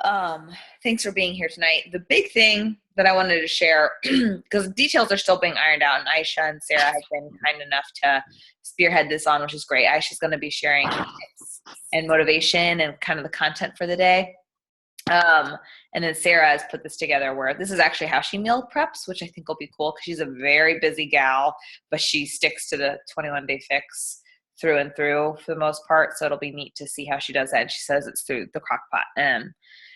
Um, Thanks for being here tonight. The big thing that I wanted to share, because details are still being ironed out, and Aisha and Sarah have been kind enough to spearhead this on, which is great. Aisha's going to be sharing tips and motivation and kind of the content for the day. Um, and then Sarah has put this together where this is actually how she meal preps, which I think will be cool because she's a very busy gal, but she sticks to the 21-day fix through and through for the most part. So it'll be neat to see how she does that. And she says it's through the crock pot.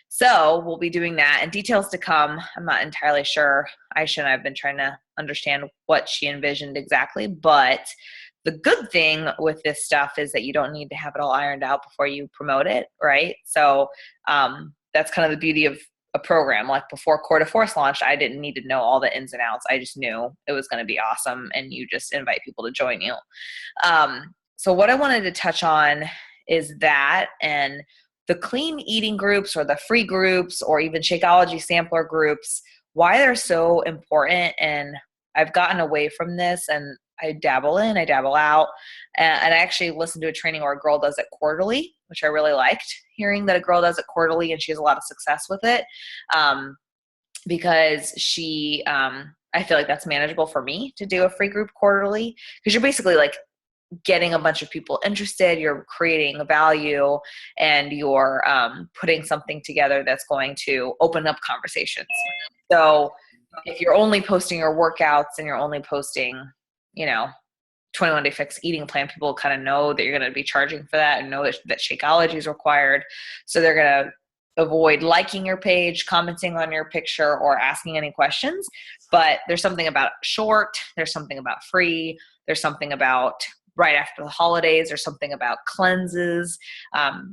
So we'll be doing that, and details to come. I'm not entirely sure. Aisha and I have been trying to understand what she envisioned exactly, but the good thing with this stuff is that you don't need to have it all ironed out before you promote it, right? So that's kind of the beauty of a program. Like before Core de Force launched, I didn't need to know all the ins and outs. I just knew it was going to be awesome, and you just invite people to join you. So what I wanted to touch on is that, and the clean eating groups or the free groups or even Shakeology sampler groups, why they're so important. And I've gotten away from this, and I dabble in, I dabble out. And I actually listened to a training where a girl does it quarterly, which I really liked hearing that a girl does it quarterly and she has a lot of success with it. Because I feel like that's manageable for me to do a free group quarterly, because you're basically like getting a bunch of people interested, you're creating a value, and you're putting something together that's going to open up conversations. So if you're only posting your workouts and you're only posting, 21-day fix eating plan, people kind of know that you're going to be charging for that and know that Shakeology is required. So they're going to avoid liking your page, commenting on your picture, or asking any questions. But there's something about short, there's something about free, there's something about right after the holidays, there's something about cleanses.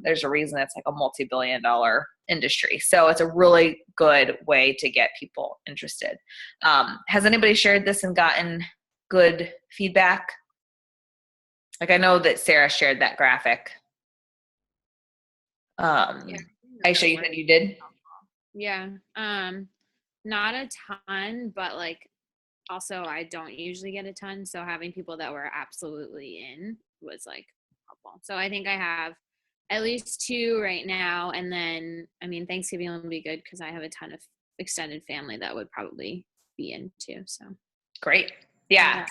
There's a reason it's like a multi-billion-dollar industry. So it's a really good way to get people interested. Has anybody shared this and gotten good feedback? Like I know that Sarah shared that graphic. Yeah. Aisha, you said you did? Yeah. Not a ton, but like also I don't usually get a ton. So having people that were absolutely in was like helpful. So I think I have at least 2 right now. And then, I mean, Thanksgiving will be good because I have a ton of extended family that would probably be in too. So great. Yeah.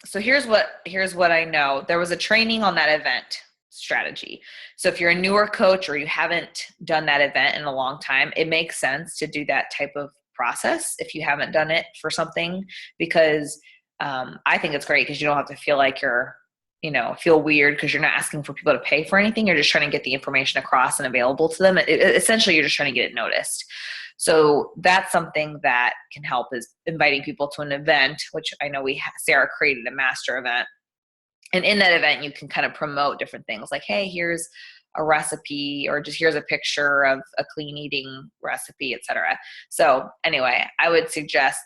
So here's what I know. There was a training on that event strategy. So if you're a newer coach or you haven't done that event in a long time, it makes sense to do that type of process if you haven't done it for something, because I think it's great because you don't have to feel like you're, feel weird because you're not asking for people to pay for anything. You're just trying to get the information across and available to them. Essentially, you're just trying to get it noticed. So that's something that can help, is inviting people to an event, which I know Sarah created a master event. And in that event, you can kind of promote different things like, hey, here's a recipe, or just here's a picture of a clean eating recipe, etc. So anyway, I would suggest,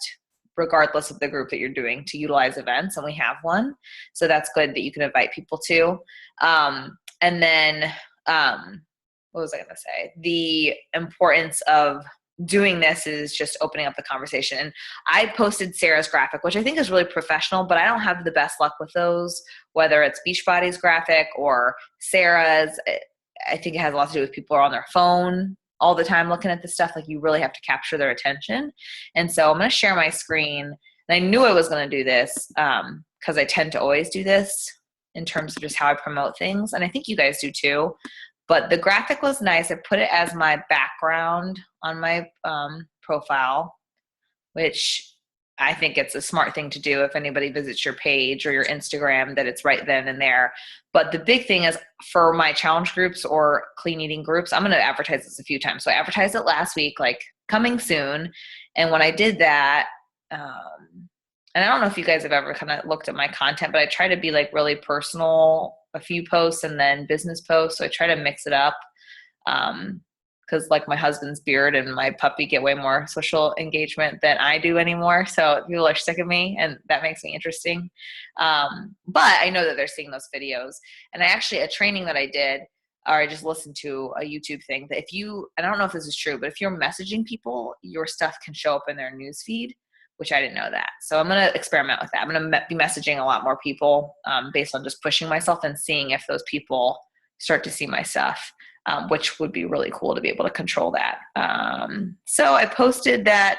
regardless of the group that you're doing, to utilize events, and we have one. So that's good that you can invite people to. And then what was I going to say? The importance of doing this is just opening up the conversation. And I posted Sarah's graphic, which I think is really professional, but I don't have the best luck with those, whether it's Beachbody's graphic or Sarah's. I think it has a lot to do with people are on their phone all the time looking at this stuff. Like, you really have to capture their attention. And so I'm going to share my screen. And I knew I was going to do this because I tend to always do this in terms of just how I promote things. And I think you guys do too. But the graphic was nice. I put it as my background on my profile, which I think it's a smart thing to do if anybody visits your page or your Instagram, that it's right then and there. But the big thing is, for my challenge groups or clean eating groups, I'm going to advertise this a few times. So I advertised it last week, like coming soon. And when I did that, and I don't know if you guys have ever kind of looked at my content, but I try to be like really personal, a few posts and then business posts. So I try to mix it up. Because like my husband's beard and my puppy get way more social engagement than I do anymore. So people are sick of me, and that makes me interesting. But I know that they're seeing those videos. And a training that I did, or I just listened to a YouTube thing, that and I don't know if this is true, but if you're messaging people, your stuff can show up in their news feed, which I didn't know that. So I'm going to experiment with that. I'm going to be messaging a lot more people based on just pushing myself and seeing if those people start to see my stuff. which would be really cool to be able to control that. So I posted that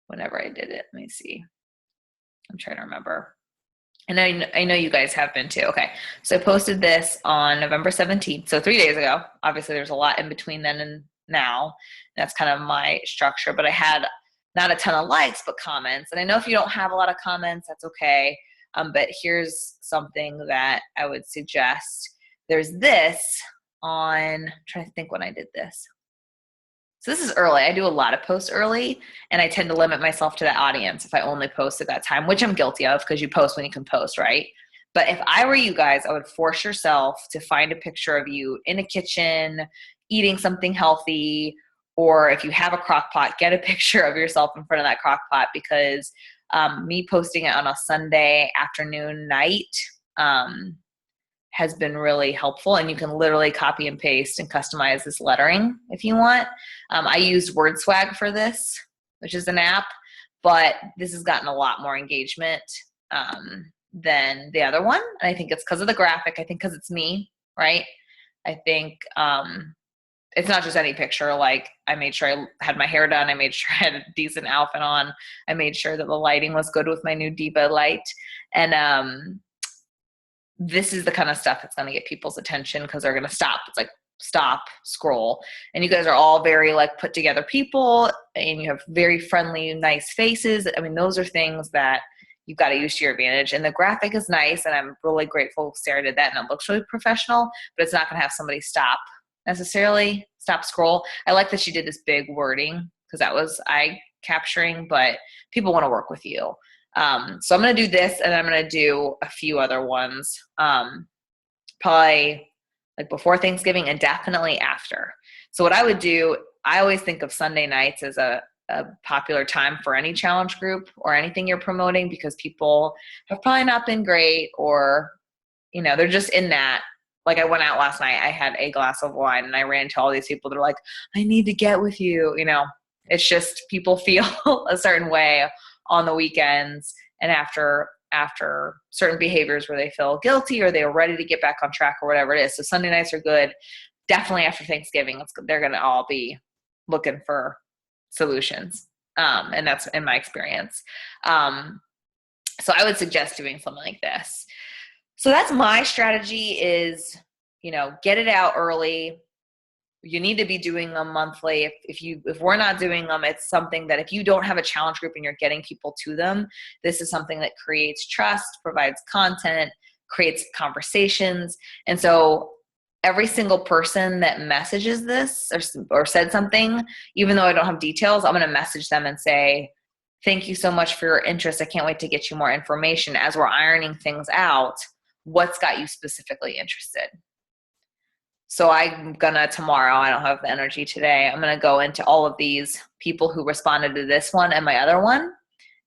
whenever I did it. Let me see. I'm trying to remember. And I know you guys have been too. Okay. So I posted this on November 17th. So 3 days ago. Obviously, there's a lot in between then and now. That's kind of my structure. But I had not a ton of likes, but comments. And I know if you don't have a lot of comments, that's okay. But here's something that I would suggest. There's this on, I'm trying to think when I did this. So this is early. I do a lot of posts early, and I tend to limit myself to that audience if I only post at that time, which I'm guilty of because you post when you can post, right? But if I were you guys, I would force yourself to find a picture of you in a kitchen, eating something healthy, or if you have a crock pot, get a picture of yourself in front of that crock pot, because me posting it on a Sunday afternoon, night, has been really helpful. And you can literally copy and paste and customize this lettering if you want. I used WordSwag for this, which is an app, but this has gotten a lot more engagement than the other one. And I think it's because of the graphic. I think because it's me, right? I think it's not just any picture. Like, I made sure I had my hair done. I made sure I had a decent outfit on. I made sure that the lighting was good with my new Diva light. And this is the kind of stuff that's going to get people's attention because they're going to stop. It's like, stop, scroll. And you guys are all very like put together people, and you have very friendly, nice faces. I mean, those are things that you've got to use to your advantage. And the graphic is nice, and I'm really grateful Sarah did that, and it looks really professional, but it's not going to have somebody stop necessarily, stop scroll. I like that she did this big wording because that was eye capturing, but people want to work with you. So I'm going to do this, and I'm going to do a few other ones, probably like before Thanksgiving and definitely after. So what I would do, I always think of Sunday nights as a popular time for any challenge group or anything you're promoting, because people have probably not been great, or, you know, they're just in that. Like, I went out last night, I had a glass of wine, and I ran to all these people that are like, I need to get with you. You know, it's just people feel a certain way on the weekends and after certain behaviors where they feel guilty or they're ready to get back on track or whatever it is. So Sunday nights are good. Definitely after Thanksgiving, they're going to all be looking for solutions. And that's in my experience. So I would suggest doing something like this. So that's my strategy is, you know, get it out early. You need to be doing them monthly. If we're not doing them, it's something that if you don't have a challenge group and you're getting people to them, this is something that creates trust, provides content, creates conversations. And so every single person that messages this or said something, even though I don't have details, I'm going to message them and say, thank you so much for your interest. I can't wait to get you more information as we're ironing things out. What's got you specifically interested? So I'm gonna tomorrow, I don't have the energy today, I'm gonna go into all of these people who responded to this one and my other one,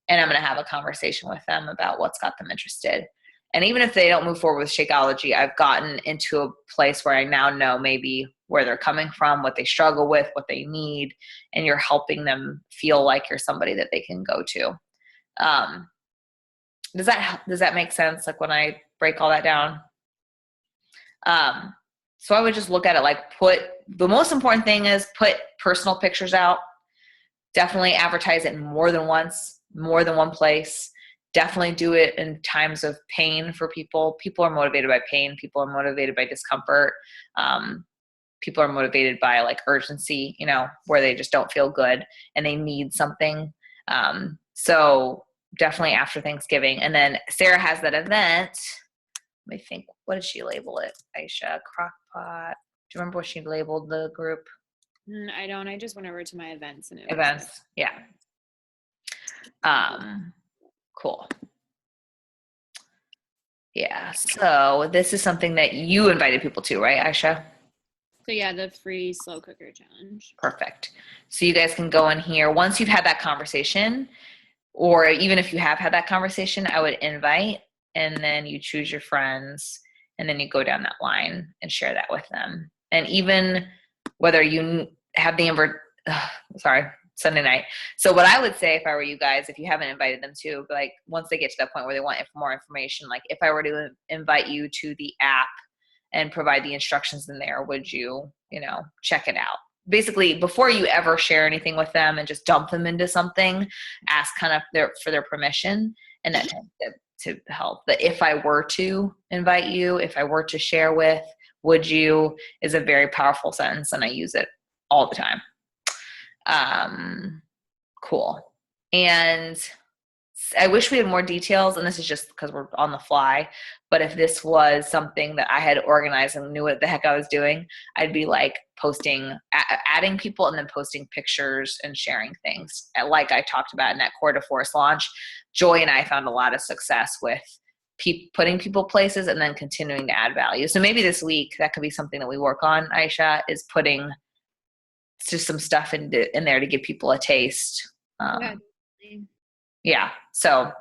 and I'm gonna have a conversation with them about what's got them interested. And even if they don't move forward with Shakeology, I've gotten into a place where I now know maybe where they're coming from, what they struggle with, what they need, and you're helping them feel like you're somebody that they can go to. Does that make sense? Like when I break all that down? So I would just look at it like the most important thing is put personal pictures out. Definitely advertise it more than once, more than one place. Definitely do it in times of pain for people. People are motivated by pain. People are motivated by discomfort. People are motivated by like urgency, you know, where they just don't feel good and they need something. So definitely after Thanksgiving. And then Sarah has that event. Let me think. What did she label it? Aisha, Crockpot. Do you remember what she labeled the group? I don't. I just went over to my events and events. Yeah. Cool. Yeah. So this is something that you invited people to, right, Aisha? So yeah, the free slow cooker challenge. Perfect. So you guys can go in here once you've had that conversation, or even if you have had that conversation, I would invite. And then you choose your friends, and then you go down that line and share that with them. And even whether you have the Sunday night. So what I would say if I were you guys, if you haven't invited them to, like once they get to that point where they want more information, like if I were to invite you to the app and provide the instructions in there. Would you, check it out? Basically, before you ever share anything with them and just dump them into something, ask kind of for their permission, and that tends to help. But if I were to invite you, if I were to share with, would you, is a very powerful sentence, and I use it all the time. Cool. And I wish we had more details, and this is just because we're on the fly, but if this was something that I had organized and knew what the heck I was doing, I'd be like adding people and then posting pictures and sharing things. Like I talked about in that Core de Force launch, Joy and I found a lot of success with putting people places and then continuing to add value. So maybe this week that could be something that we work on, Aisha, is putting just some stuff in there to give people a taste. Yeah. So,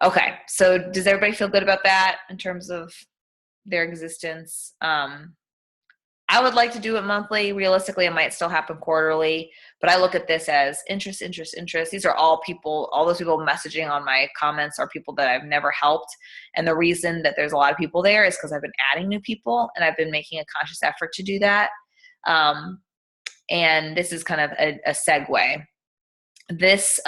okay. So does everybody feel good about that in terms of their existence? I would like to do it monthly. Realistically, it might still happen quarterly, but I look at this as interest. These are all those people messaging on my comments are people that I've never helped. And the reason that there's a lot of people there is because I've been adding new people and I've been making a conscious effort to do that. And this is kind of a segue. This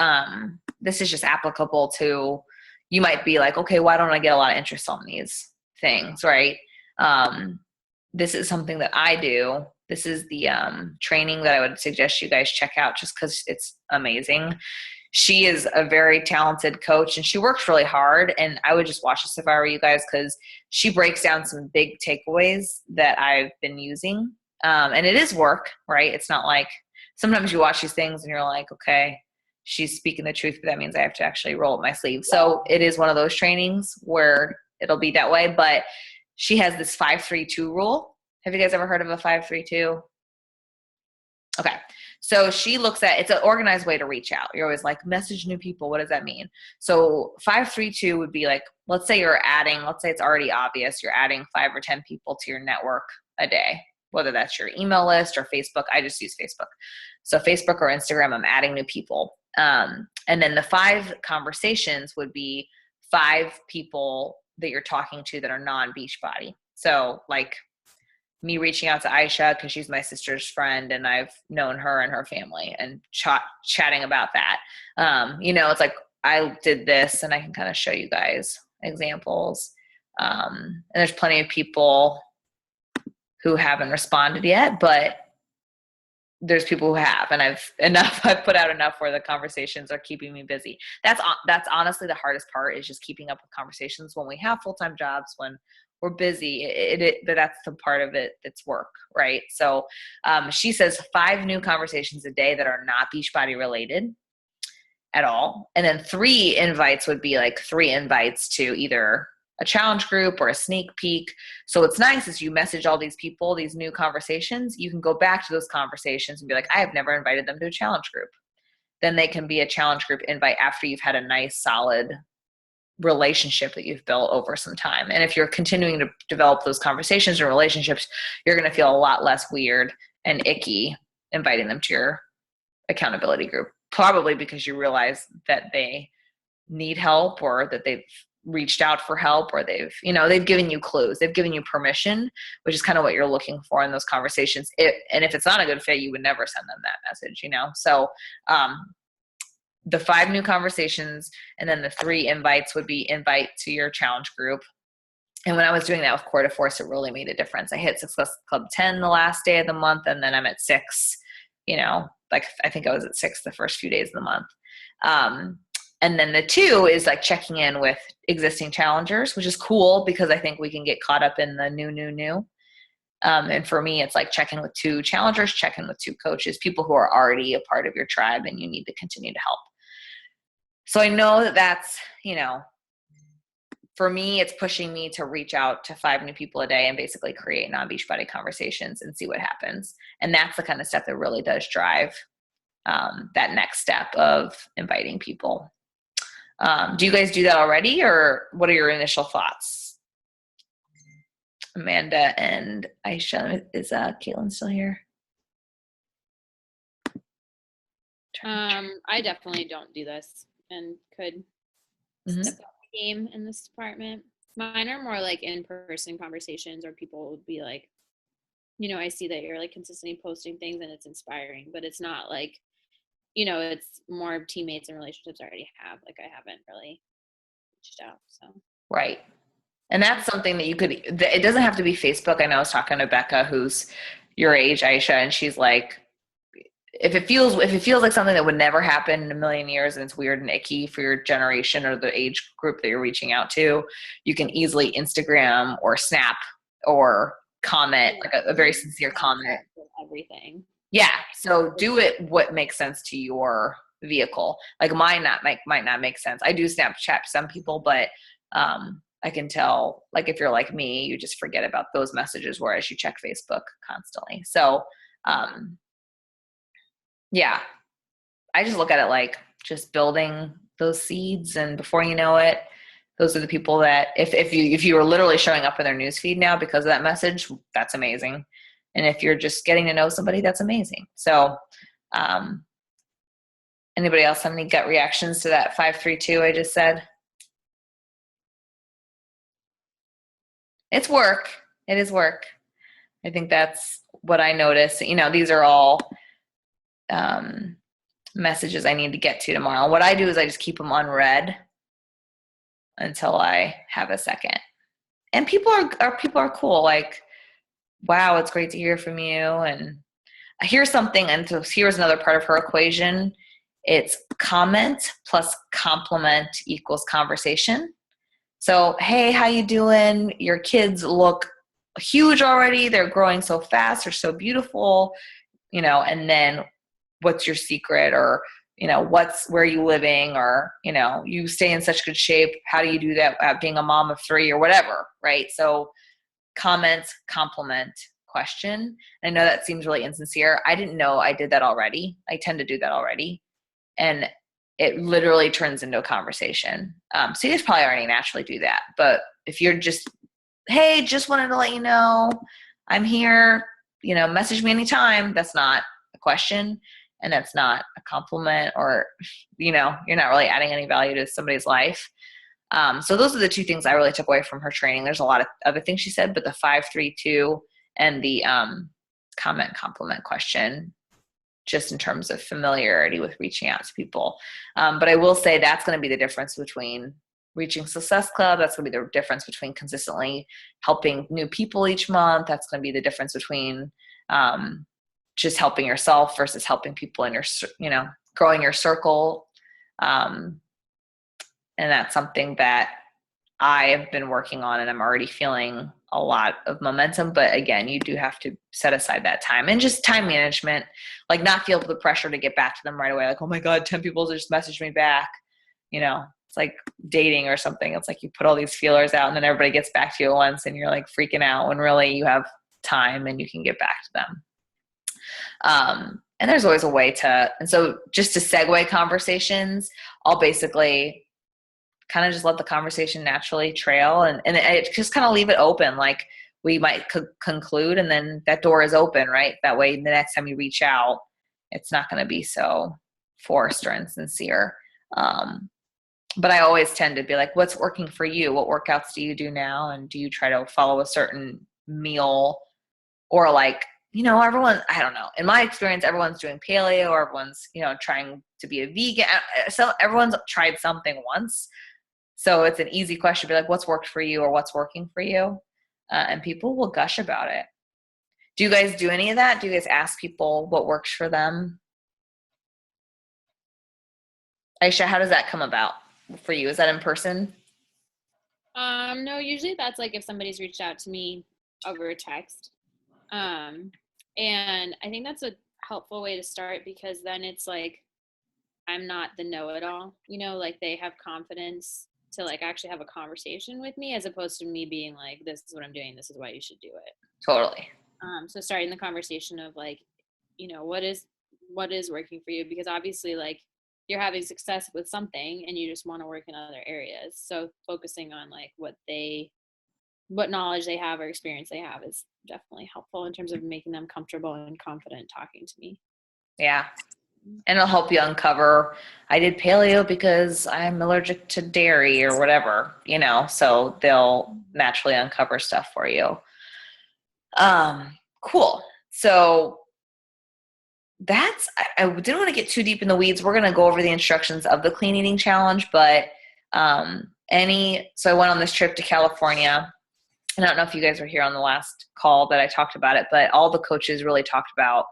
is just applicable to, you might be like, okay, why don't I get a lot of interest on these things, right? This is something that I do. This is the training that I would suggest you guys check out just because it's amazing. She is a very talented coach and she works really hard, and I would just watch this if I were you guys, because she breaks down some big takeaways that I've been using. And it is work, right? It's not like sometimes you watch these things and you're like, okay, she's speaking the truth, but that means I have to actually roll up my sleeve. So it is one of those trainings where it'll be that way. But she has this 5-3-2 rule. Have you guys ever heard of a 5-3-2? Okay. So she looks at, it's an organized way to reach out. You're always like, message new people. What does that mean? So 5-3-2 would be like, let's say it's already obvious. You're adding 5 or 10 people to your network a day, whether that's your email list or Facebook. I just use Facebook. So Facebook or Instagram, I'm adding new people. And then the 5 conversations would be 5 people that you're talking to that are non-Beachbody. So like me reaching out to Aisha because she's my sister's friend and I've known her and her family, and chatting about that. It's like I did this, and I can kind of show you guys examples. And there's plenty of people who haven't responded yet, but there's people who have, and I've put out enough where the conversations are keeping me busy. That's honestly the hardest part, is just keeping up with conversations when we have full-time jobs, when we're busy. But that's the part of it that's work, right? So she says 5 new conversations a day that are not Beachbody related at all. And then 3 invites would be like 3 invites to either a challenge group or a sneak peek. So what's nice is you message all these people, these new conversations, you can go back to those conversations and be like, I have never invited them to a challenge group. Then they can be a challenge group invite after you've had a nice solid relationship that you've built over some time. And if you're continuing to develop those conversations or relationships, you're going to feel a lot less weird and icky inviting them to your accountability group, probably because you realize that they need help, or that they've reached out for help, or they've given you clues, they've given you permission, which is kind of what you're looking for in those conversations. And if it's not a good fit, you would never send them that message, So the 5 new conversations, and then the 3 invites would be invite to your challenge group. And when I was doing that with Core de Force, it really made a difference. I hit Success Club 10 the last day of the month, and then I'm at 6, like I think I was at 6 the first few days of the month. And then the 2 is like checking in with existing challengers, which is cool because I think we can get caught up in the new. And for me, it's like checking with 2 challengers, checking with 2 coaches, people who are already a part of your tribe and you need to continue to help. So I know that that's, for me, it's pushing me to reach out to 5 new people a day and basically create non-Beachbody conversations and see what happens. And that's the kind of stuff that really does drive that next step of inviting people. Do you guys do that already, or what are your initial thoughts? Amanda and Aisha, is Caitlin still here? I definitely don't do this and could step up the game in this department. Mine are more like in-person conversations, or people would be like, I see that you're like consistently posting things and it's inspiring, but it's not like, it's more teammates and relationships I already have. Like I haven't really reached out. So Right. And that's something that it doesn't have to be Facebook. I know I was talking to Becca, who's your age, Aisha, and she's like, if it feels like something that would never happen in a million years and it's weird and icky for your generation or the age group that you're reaching out to, you can easily Instagram or Snap or comment, like a very sincere comment. everything. Yeah. So do it what makes sense to your vehicle. Like mine might not make sense. I do Snapchat some people, but I can tell, like, if you're like me, you just forget about those messages, whereas you check Facebook constantly. So yeah, I just look at it like just building those seeds, and before you know it, those are the people that if you are literally showing up in their newsfeed now because of that message, that's amazing. And if you're just getting to know somebody, that's amazing. So, anybody else have any gut reactions to that 5-3-2 I just said? It's work. It is work. I think that's what I notice. These are all messages I need to get to tomorrow. What I do is I just keep them unread until I have a second. And people are cool. Like, wow, it's great to hear from you. And here's something. And so here's another part of her equation. It's comment plus compliment equals conversation. So, hey, how you doing? Your kids look huge already. They're growing so fast. They're so beautiful. And then what's your secret, or where are you living, or you stay in such good shape, how do you do that being a mom of 3 or whatever, right? So comment, compliment, question. I know that seems really insincere. I didn't know I did that already. I tend to do that already, and it literally turns into a conversation. So you just probably already naturally do that, but if you're just, hey, just wanted to let you know I'm here, message me anytime, that's not a question. And that's not a compliment, or, you're not really adding any value to somebody's life. So those are the two things I really took away from her training. There's a lot of other things she said, but the 5-3-2 and the comment, compliment, question, just in terms of familiarity with reaching out to people. But I will say that's going to be the difference between reaching Success Club. That's going to be the difference between consistently helping new people each month. That's going to be the difference between just helping yourself versus helping people in your, growing your circle. And that's something that I have been working on, and I'm already feeling a lot of momentum. But again, you do have to set aside that time, and just time management, like not feel the pressure to get back to them right away. Like, oh my God, 10 people just messaged me back. It's like dating or something. It's like you put all these feelers out and then everybody gets back to you at once and you're like freaking out, when really you have time and you can get back to them. And there's always a way and so just to segue conversations, I'll basically kind of just let the conversation naturally trail, and it just kind of leave it open. Like, we might conclude, and then that door is open, right? That way, the next time you reach out, it's not going to be so forced or insincere. But I always tend to be like, what's working for you? What workouts do you do now? And do you try to follow a certain meal, or like, everyone, I don't know. In my experience, everyone's doing paleo, or everyone's, trying to be a vegan. So everyone's tried something once. So it's an easy question to be like, what's worked for you, or what's working for you? And people will gush about it. Do you guys do any of that? Do you guys ask people what works for them? Aisha, how does that come about for you? Is that in person? No, usually that's like if somebody's reached out to me over text. And I think that's a helpful way to start, because then it's like, I'm not the know-it-all, like they have confidence to like actually have a conversation with me, as opposed to me being like, this is what I'm doing, this is why you should do it. Totally. So starting the conversation of like, what is working for you, because obviously like you're having success with something and you just want to work in other areas. So focusing on like what knowledge they have or experience they have is definitely helpful in terms of making them comfortable and confident talking to me. Yeah. And it'll help you uncover, I did paleo because I'm allergic to dairy or whatever, so they'll naturally uncover stuff for you. Cool. So I didn't want to get too deep in the weeds. We're going to go over the instructions of the clean eating challenge, but so I went on this trip to California. And I don't know if you guys were here on the last call that I talked about it, but all the coaches really talked about,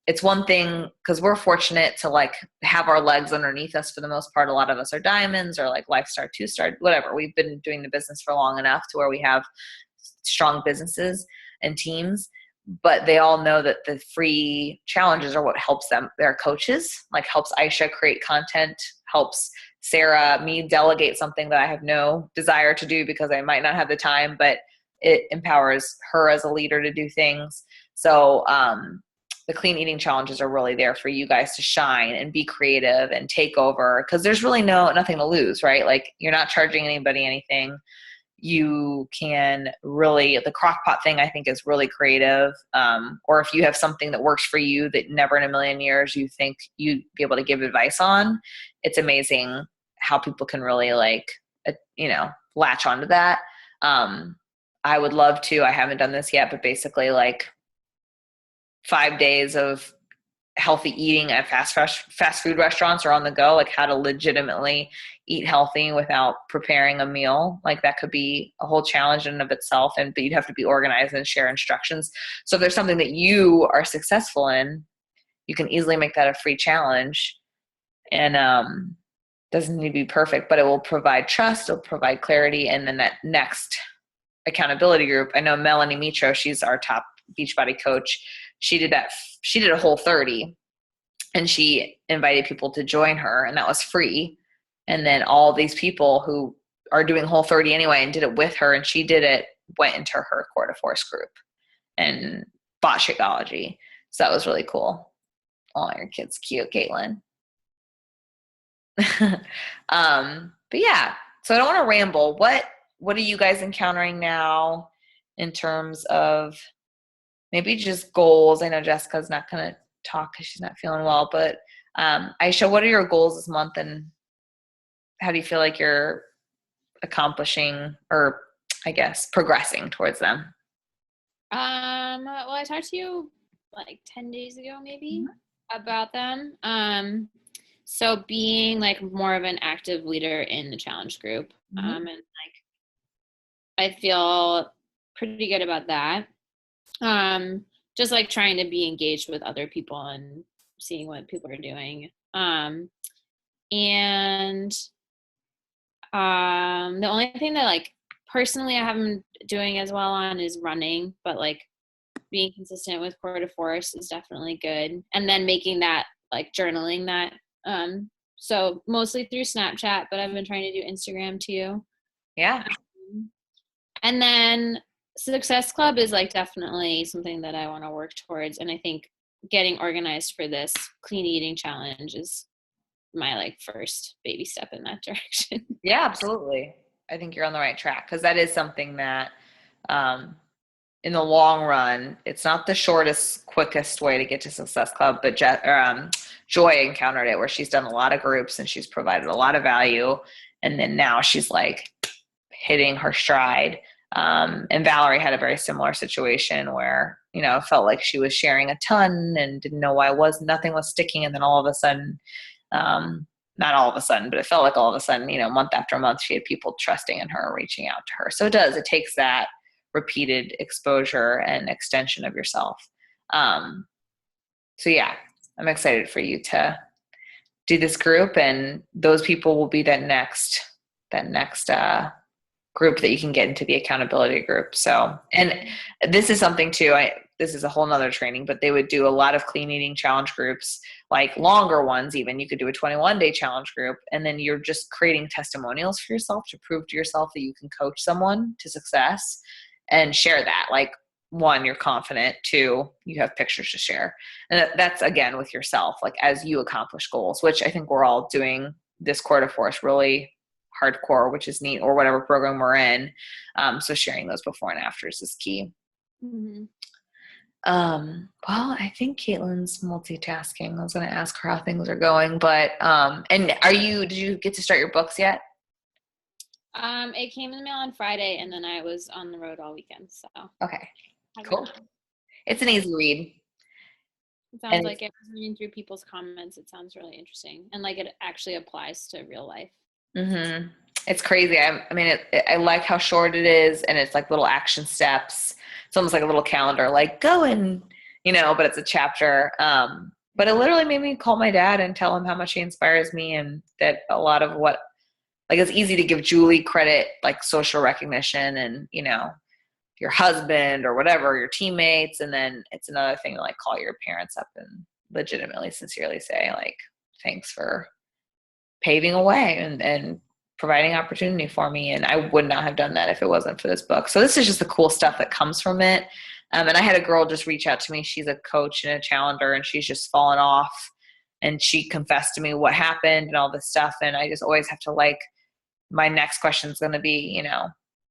it's one thing because we're fortunate to like have our legs underneath us for the most part. A lot of us are diamonds or like Lifestar, 2-star, whatever. We've been doing the business for long enough to where we have strong businesses and teams, but they all know that the free challenges are what helps them. Their coaches, like helps Aisha create content, helps Sarah, me delegate something that I have no desire to do because I might not have the time, but it empowers her as a leader to do things. So the clean eating challenges are really there for you guys to shine and be creative and take over because there's really nothing to lose, right? Like you're not charging anybody anything. You can really, the crock pot thing I think is really creative. Or if you have something that works for you that never in a million years you think you'd be able to give advice on, it's amazing how people can really latch onto that. I would love to, I haven't done this yet, but basically like 5 days of healthy eating at fast food restaurants or on the go, like how to legitimately eat healthy without preparing a meal. Like that could be a whole challenge in and of itself, but you'd have to be organized and share instructions. So if there's something that you are successful in, you can easily make that a free challenge. And doesn't need to be perfect, but it will provide trust, it'll provide clarity. And then that next accountability group, I know Melanie Mitro, she's our top Beachbody coach. She did a Whole30 and she invited people to join her and that was free. And then all these people who are doing Whole30 anyway and did it with her and she did it, went into her Core de Force group and bought Shakeology. So that was really cool. Oh, your kid's cute, Caitlin. But yeah, so I don't want to ramble. What are you guys encountering now in terms of maybe just goals? I know Jessica's not going to talk because she's not feeling well, but Aisha, what are your goals this month and how do you feel like you're accomplishing or I guess progressing towards them? Well, I talked to you like 10 days ago maybe about them. So being like more of an active leader in the challenge group. And like I feel pretty good about that. Just like trying to be engaged with other people and seeing what people are doing. And the only thing that like personally I haven't doing as well on is running, but like being consistent with Core de Force is definitely good. And then making that like journaling that. So mostly through Snapchat, but I've been trying to do Instagram too. Yeah. And then Success Club is like definitely something that I want to work towards. And I think getting organized for this clean eating challenge is my like first baby step in that direction. Yeah, absolutely. I think you're on the right track because that is something that in the long run, it's not the shortest, quickest way to get to Success Club, but Joy encountered it where she's done a lot of groups and she's provided a lot of value. And then now she's like hitting her stride. And Valerie had a very similar situation where, it felt like she was sharing a ton and didn't know why nothing was sticking. And then all of a sudden, not all of a sudden, but it felt like all of a sudden, month after month, she had people trusting in her, reaching out to her. So it takes that repeated exposure and extension of yourself. So yeah, I'm excited for you to do this group and those people will be that next group that you can get into the accountability group. So, and this is something too, this is a whole nother training, but they would do a lot of clean eating challenge groups, like longer ones even. You could do a 21-day challenge group and then you're just creating testimonials for yourself to prove to yourself that you can coach someone to success and share that. Like 1, you're confident. 2, you have pictures to share. And that's again with yourself, like as you accomplish goals, which I think we're all doing this Core de Force really hardcore, which is neat, or whatever program we're in. So sharing those before and afters is key. Well, I think Caitlin's multitasking. I was going to ask her how things are going, but, and did you get to start your books yet? It came in the mail on Friday, and then I was on the road all weekend. So Okay, cool. It's an easy read. It sounds like I was reading through people's comments. It sounds really interesting, and like it actually applies to real life. Mm-hmm. It's crazy. I mean, I like how short it is, and it's like little action steps. It's almost like a little calendar, like go and, but it's a chapter. But it literally made me call my dad and tell him how much he inspires me, and that a lot of what, like, it's easy to give Julie credit, like social recognition and, your husband or whatever, your teammates. And then it's another thing to like call your parents up and legitimately, sincerely say like, thanks for paving a way and providing opportunity for me. And I would not have done that if it wasn't for this book. So this is just the cool stuff that comes from it. And I had a girl just reach out to me. She's a coach and a challenger, and she's just fallen off. And she confessed to me what happened and all this stuff. And I just always have to like, my next question is going to be,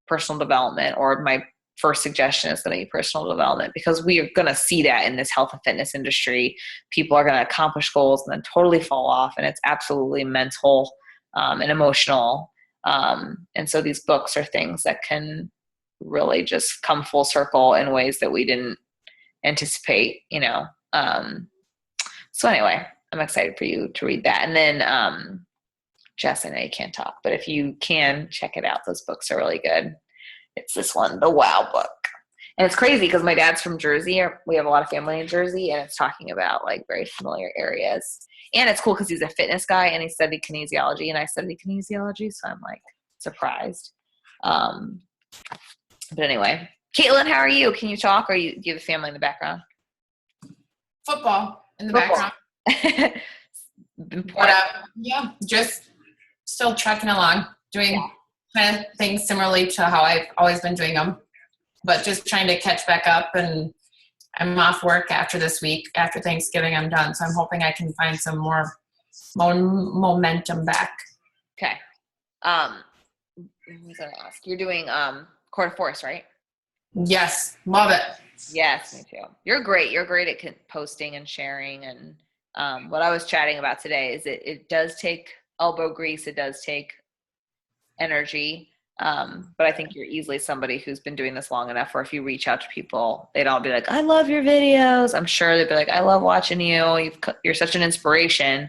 personal development, or my first suggestion is going to be personal development, because we are going to see that in this health and fitness industry. People are going to accomplish goals and then totally fall off. And it's absolutely mental and emotional. And so these books are things that can really just come full circle in ways that we didn't anticipate, So anyway, I'm excited for you to read that. And then, Jess, I know you can't talk, but if you can, check it out. Those books are really good. It's this one, The Wow Book. And it's crazy because my dad's from Jersey. We have a lot of family in Jersey, and it's talking about like very familiar areas. And it's cool because he's a fitness guy and he studied kinesiology, and I studied kinesiology, so I'm like surprised. But anyway, Caitlin, how are you? Can you talk, or do you have a family in the background? Football in the background. But yeah, just still trucking along, doing kind of things similarly to how I've always been doing them, but just trying to catch back up. And I'm off work after this week. After Thanksgiving, I'm done. So I'm hoping I can find some more momentum back. Okay. I was going to ask, you're doing Core to Force, right? Yes. Love it. Yes, me too. You're great. You're great at posting and sharing. And what I was chatting about today is it does take elbow grease. It does take energy. But I think you're easily somebody who's been doing this long enough where if you reach out to people, they'd all be like, I love your videos. I'm sure they'd be like, I love watching you. You're such an inspiration.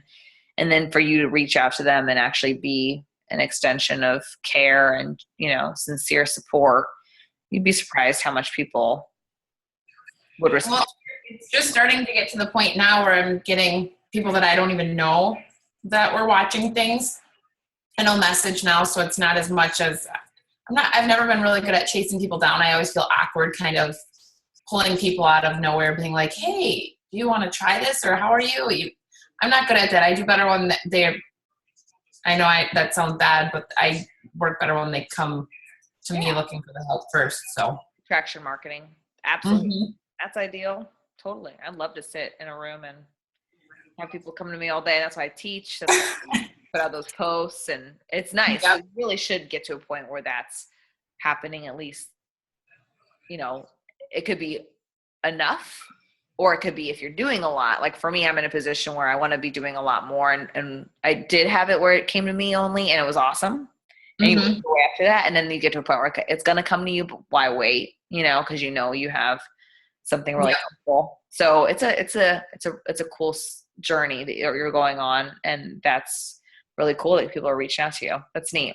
And then for you to reach out to them and actually be an extension of care and, sincere support, you'd be surprised how much people would respond. Well, it's just starting to get to the point now where I'm getting people that I don't even know that were watching things, and I'll message now. So it's not as much as I've never been really good at chasing people down. I always feel awkward kind of pulling people out of nowhere, being like, hey, do you want to try this? Or how are you? I'm not good at that. I do better when that sounds bad, but I work better when they come to me looking for the help first. So traction marketing. Absolutely. Mm-hmm. That's ideal. Totally. I'd love to sit in a room and have people come to me all day. That's why I teach. That's why I put out those posts, and it's nice. Yep. We really should get to a point where that's happening. At least, it could be enough, or it could be if you're doing a lot. Like for me, I'm in a position where I want to be doing a lot more, and I did have it where it came to me only, and it was awesome. And you go after that, and then you get to a point where it's going to come to you, but why wait? Because you have something really cool. So it's a cool journey that you're going on, and that's really cool that people are reaching out to you. That's neat.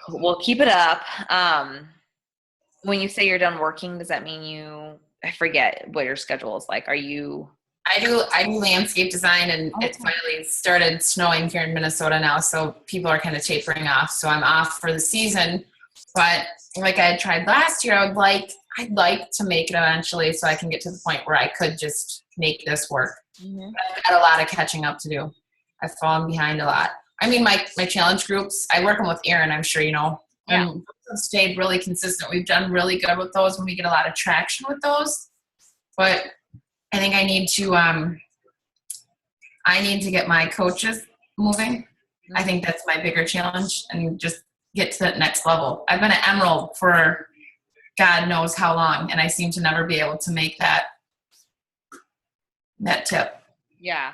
Cool. Well, keep it up. When you say you're done working, does that mean I forget what your schedule is like. I do landscape design, and It's finally started snowing here in Minnesota now, so people are kind of tapering off. So I'm off for the season, but like I had tried last year, I'd like to make it eventually so I can get to the point where I could just make this work. Mm-hmm. I've got a lot of catching up to do. I've fallen behind a lot. I mean, my challenge groups, I work them with Erin, I'm sure you know. Yeah. And stayed really consistent. We've done really good with those when we get a lot of traction with those. But I think I need to get my coaches moving. Mm-hmm. I think that's my bigger challenge, and just get to that next level. I've been an Emerald for God knows how long, and I seem to never be able to make that tip. Yeah.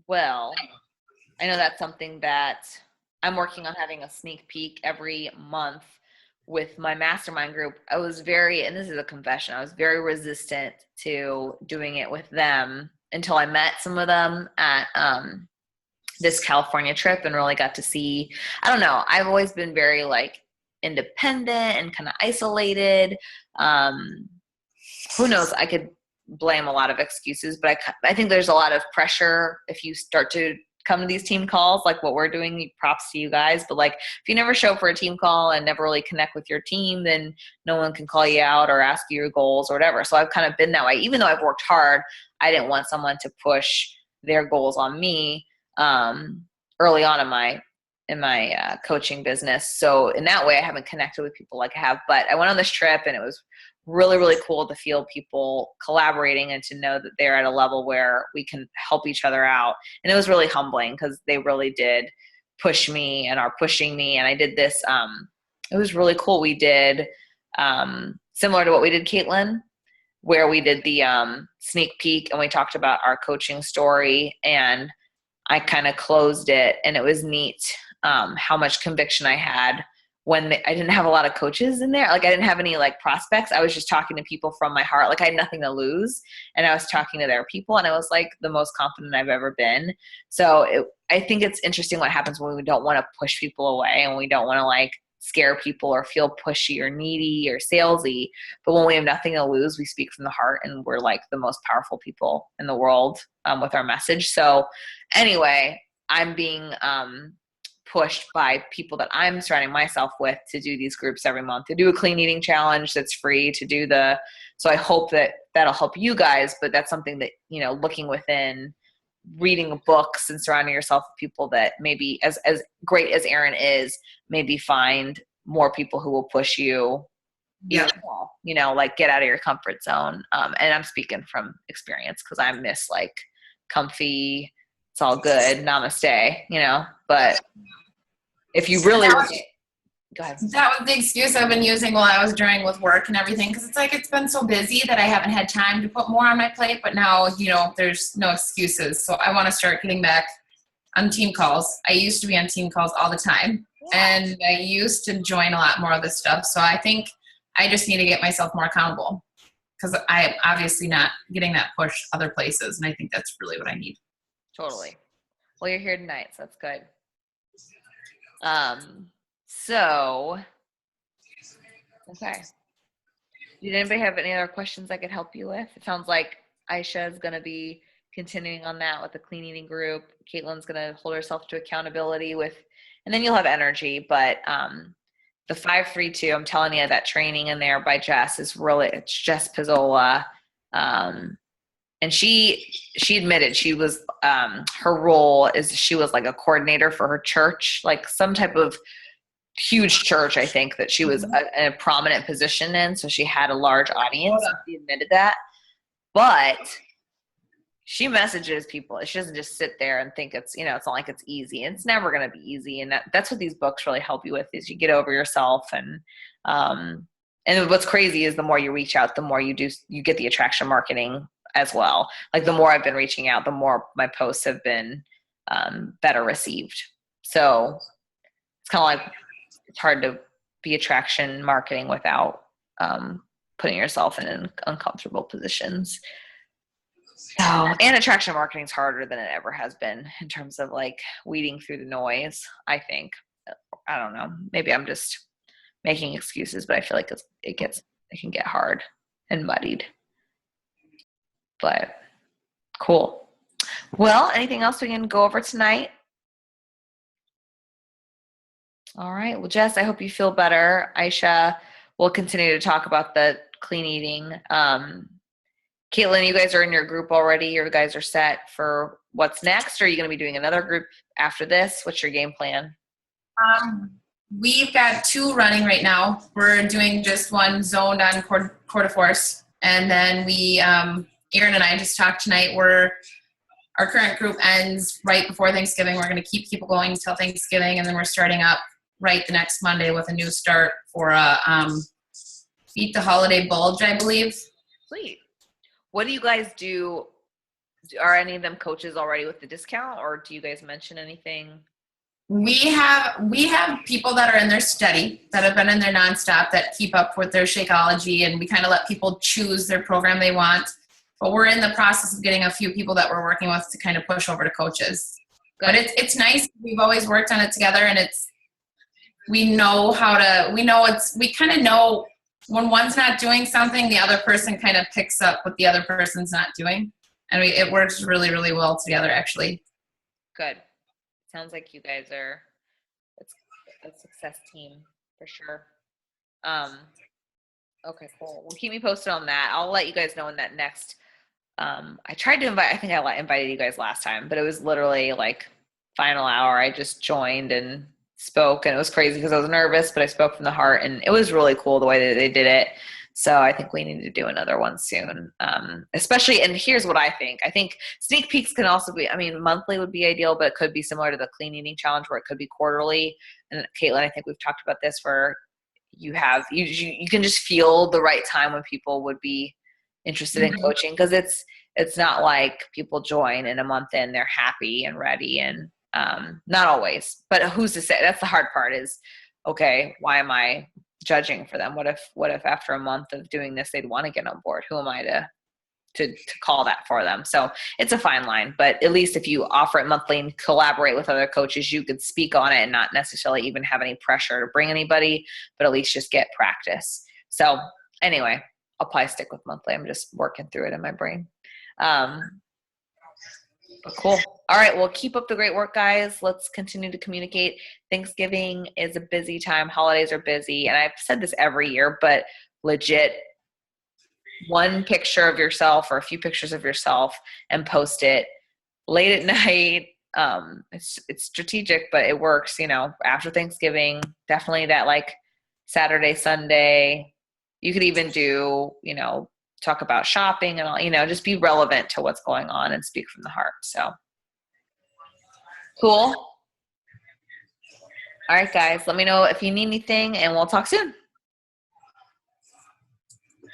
Well, I know that's something that I'm working on, having a sneak peek every month with my mastermind group. I was very, and this is a confession, I was very resistant to doing it with them until I met some of them at this California trip and really got to see, I don't know, I've always been very like independent and kind of isolated. Who knows, I could blame a lot of excuses, but I think there's a lot of pressure if you start to come to these team calls like what we're doing. Props to you guys, but like if you never show up for a team call and never really connect with your team, then no one can call you out or ask you your goals or whatever. So I've kind of been that way. Even though I've worked hard, I didn't want someone to push their goals on me early on in my coaching business. So in that way, I haven't connected with people like I have. But I went on this trip, and it was really, really cool to feel people collaborating and to know that they're at a level where we can help each other out. And it was really humbling because they really did push me and are pushing me. And I did this, it was really cool. We did similar to what we did, Caitlin, where we did the sneak peek and we talked about our coaching story, and I kind of closed it, and it was neat how much conviction I had when I didn't have a lot of coaches in there. Like I didn't have any like prospects. I was just talking to people from my heart. Like I had nothing to lose, and I was talking to their people, and I was like the most confident I've ever been. So I think it's interesting what happens when we don't want to push people away and we don't want to like scare people or feel pushy or needy or salesy. But when we have nothing to lose, we speak from the heart, and we're like the most powerful people in the world with our message. So anyway, I'm being pushed by people that I'm surrounding myself with to do these groups every month, to do a clean eating challenge that's free, to do so I hope that that'll help you guys. But that's something that, you know, looking within, reading books and surrounding yourself with people that maybe as great as Erin is, maybe find more people who will push you. Yeah. You know, like get out of your comfort zone. And I'm speaking from experience because I miss like comfy, it's all good, namaste, you know, but if you really go ahead. That was the excuse I've been using while I was doing with work and everything, because it's like it's been so busy that I haven't had time to put more on my plate. But now, you know, there's no excuses. So I want to start getting back on team calls. I used to be on team calls all the time, and I used to join a lot more of this stuff. So I think I just need to get myself more accountable, because I am obviously not getting that push other places, and I think that's really what I need. Totally. Well, you're here tonight, so that's good. So, okay. Did anybody have any other questions I could help you with? It sounds like Aisha is going to be continuing on that with the clean eating group. Caitlin's going to hold herself to accountability with, and then you'll have energy. But the 5-3-2, I'm telling you, that training in there by Jess is really, it's Jess Pizzola. And she admitted she was, her role is she was like a coordinator for her church, like some type of huge church, I think, that she was in a prominent position in. So she had a large audience. She admitted that. But she messages people. She doesn't just sit there and think it's, you know, it's not like it's easy. It's never going to be easy. And that's what these books really help you with, is you get over yourself. And what's crazy is the more you reach out, the more you get the attraction marketing as well. Like the more I've been reaching out, the more my posts have been better received. So it's kind of like, it's hard to be attraction marketing without putting yourself in uncomfortable positions. So, and attraction marketing is harder than it ever has been in terms of like weeding through the noise, I think. I don't know. Maybe I'm just making excuses, but I feel like it can get hard and muddied. But cool. Well, anything else we can go over tonight? All right. Well, Jess, I hope you feel better. Aisha, we'll continue to talk about the clean eating. Caitlin, you guys are in your group already. You guys are set for what's next? Or are you going to be doing another group after this? What's your game plan? We've got 2 running right now. We're doing just one zoned on quarter force. And then we, Erin and I just talked tonight, our current group ends right before Thanksgiving. We're going to keep people going until Thanksgiving, and then we're starting up right the next Monday with a new start for a Beat the Holiday Bulge, I believe. Sweet. What do you guys do? Are any of them coaches already with the discount, or do you guys mention anything? We have people that are in there steady, that have been in there nonstop, that keep up with their Shakeology, and we kind of let people choose their program they want. But we're in the process of getting a few people that we're working with to kind of push over to coaches. Good. But it's nice. We've always worked on it together, and we kind of know when one's not doing something, the other person kind of picks up what the other person's not doing. And it works really, really well together, actually. Good. Sounds like you guys are a success team for sure. Okay, cool. Well, keep me posted on that. I'll let you guys know in that next. I tried to invite. I think I invited you guys last time, but it was literally like final hour. I just joined and spoke, and it was crazy because I was nervous, but I spoke from the heart, and it was really cool the way that they did it. So I think we need to do another one soon. Especially, and here's what I think. I think sneak peeks can also be, monthly would be ideal, but it could be similar to the clean eating challenge where it could be quarterly. And Caitlin, I think we've talked about this where you can just feel the right time when people would be interested in coaching, because it's not like people join and a month in they're happy and ready, and not always, but who's to say? That's the hard part is, okay, why am I judging for them? What if after a month of doing this they'd want to get on board? Who am I to call that for them? So it's a fine line, but at least if you offer it monthly and collaborate with other coaches, you could speak on it and not necessarily even have any pressure to bring anybody, but at least just get practice. So anyway, I'll probably stick with monthly. I'm just working through it in my brain. But cool. All right. Well, keep up the great work, guys. Let's continue to communicate. Thanksgiving is a busy time. Holidays are busy. And I've said this every year, but legit, one picture of yourself or a few pictures of yourself and post it late at night. It's strategic, but it works, after Thanksgiving, definitely that like Saturday, Sunday. You could even do, talk about shopping and all, just be relevant to what's going on and speak from the heart. So cool. All right, guys, let me know if you need anything and we'll talk soon.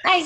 Bye.